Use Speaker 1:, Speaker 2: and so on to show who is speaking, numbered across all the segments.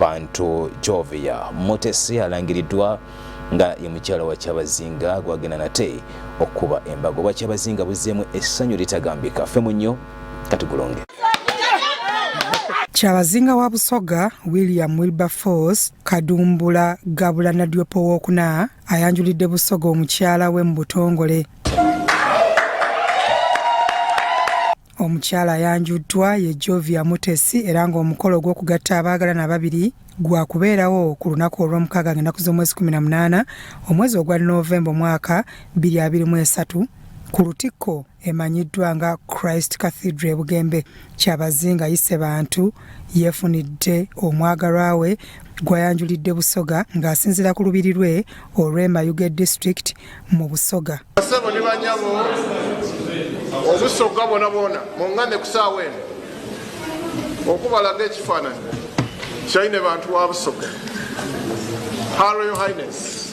Speaker 1: bantu Jovia Mutesi alangiriddwa nga ye mukyala wa Kyabazinga gwagenda nate okuba embago wa Kyabazinga buzeemu essanyu litagambika ffe munnyo katugulonge.
Speaker 2: Kyabazinga wa Busoga William Wilberforce Kadumbula Gabula na Diopo wokuna ayanjulidde Busoga omukyala we mu butongole. Omukyala ayanjuddwa ye Jovia Mutesi era ng'omukolo gw'okugatta abaagalana babiri gwa kubeerawo ku lunaku olw'omukaaga ng'ennaku z'omwezi 18 omwezi ogwa Novemba omwaka 2023 ku lutikko emanyiddwa nga Christ Cathedral Bugembe. Kyabazinga yise bantu yeefunidde omwagalwa we gwayanjulidde Busoga ng'asinziira ku lubiri lwe olw'Emayuge District mu Busoga.
Speaker 3: Obusoga bona mungane kusaawa eno okubalaga ekifaananyi kyaine bantu wa Busoga. Her Royal Highness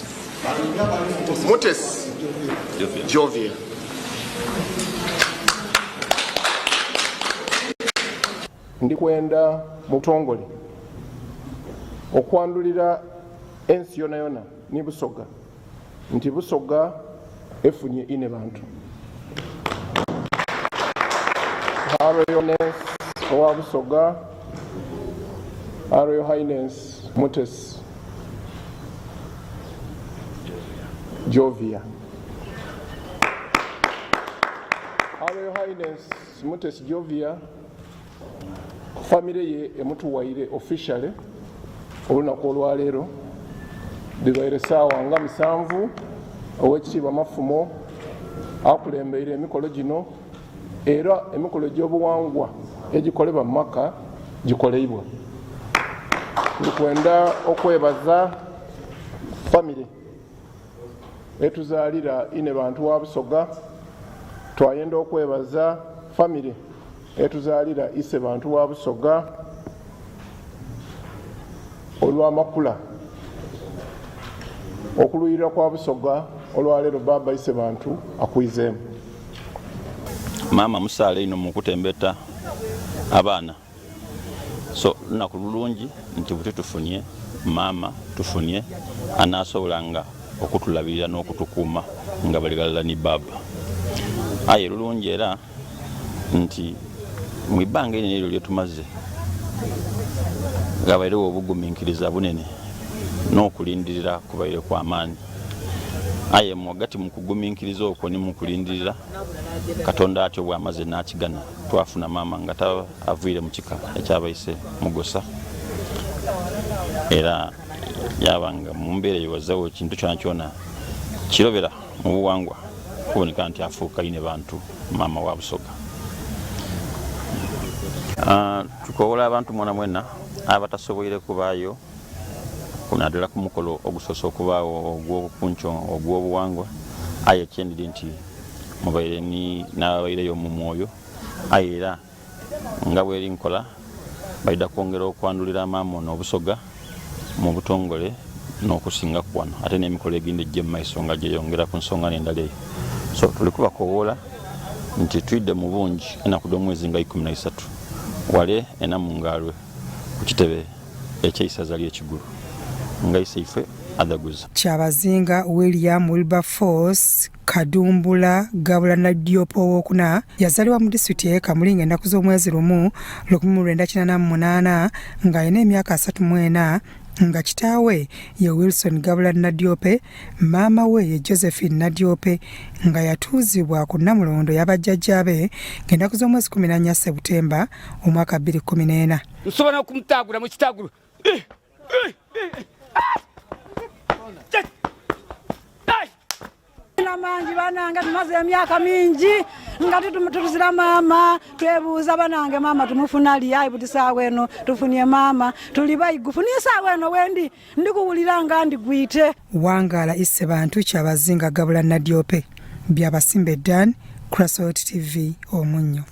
Speaker 3: Mutesi Jovia. Ndikwenda mu butongole okwandulira ensi yona yona ni Busoga nti Busoga efunye ine bantu. Her Royalness owa Busoga, Her Royal Highness Mutesi Jovia. Her Royal Highness Mutesi Jovia family ye emutuwaire officially olunaku olwaleero libaire saawa nga 7 ow'ekitiibwa Mafumo akulembeire emikolo gino era emikolo gy'obuwangwa egikolebwa mu maka gikoleibwa. Ndikwenda okwebaza family etuzaalira ine bantu wa Busoga. Twayenda okwebaza family etuzaalira ise bantu wa Busoga olw'amakula okuluyirira kwa Busoga olwaleero baba ise bantu akwizeemu.
Speaker 4: Mama musale ino mukutembeta abaana so nakululungi nti buti tufunye mama tufunye anasobolanga okutulabirira n'okutukuuma nga baligalala ni baba. Aye lulungi era nti mu ibbanga eryo lyetumaze gabayirewo obugumiikiriza bunene n'okulindirira kubaire kw'amaanyi. Aye mwagati mu kugumiikiriza okwo ni mu kulindirira Katonda atyo bw'amaze n'akigana twafuna mama nga aviire mu kika ekyabayise mugosa era yabanga mu mbeera yewazawo ekintu kyona kyona kirobera mu buwangwa kuboneka nti afuuka ine bantu mama wa Busoga. Tukowola abantu mwena abatasoboire kubaayo kunaddala ku mukolo ogusoose okubaawo ogw'okunco ogw'obuwangwa. Aye kyendiri nti mubaire n'ababaireyo mu mwoyo. Aye era nga bweri nkola baida kwongera okwandulira maama ono Obusoga mu butongole n'okusinga ku wano ate n'emikolo egindi ejja mu maiso nga gyeyongera ku nsonga n'endala eyo. So tuli kubakowoola nti twidde mu bungi ennaku z'omwezi nga 13 wale enamungalwe ku kitebe ekyeisaza ly'ekigulu nga iseife adaguza.
Speaker 2: Kyabazinga William Wilberforce Kadumbula Gabula na Diopo wokuna yazaliwa mu district ye Kamulinga ennaku z'omwezi 1988 nga ayina emyaka 34 nga kitaawe ye Wilson Gabula Nadiope, maama we ye Josephine Nadiope nga yatuuzibwa ku Namulondo y'abajjajjabe ng'ennaku z'omwezi 14 Septemba omwaka 2014.
Speaker 5: Tusobola kumutagula mu kitagulu.
Speaker 6: Mangi bananga tumaze emyaka mingi nga tutuzira mama twebuuza banange mama tumufunali ayi buti saawa eno tufunye mama tuli bayigufunye saawa eno wendi ndikuwulira nga ndigwite. Wangala isse bantu Kyabazinga Gabula Nadiope Byabasimbe Dan Crossroad TV Omunyo.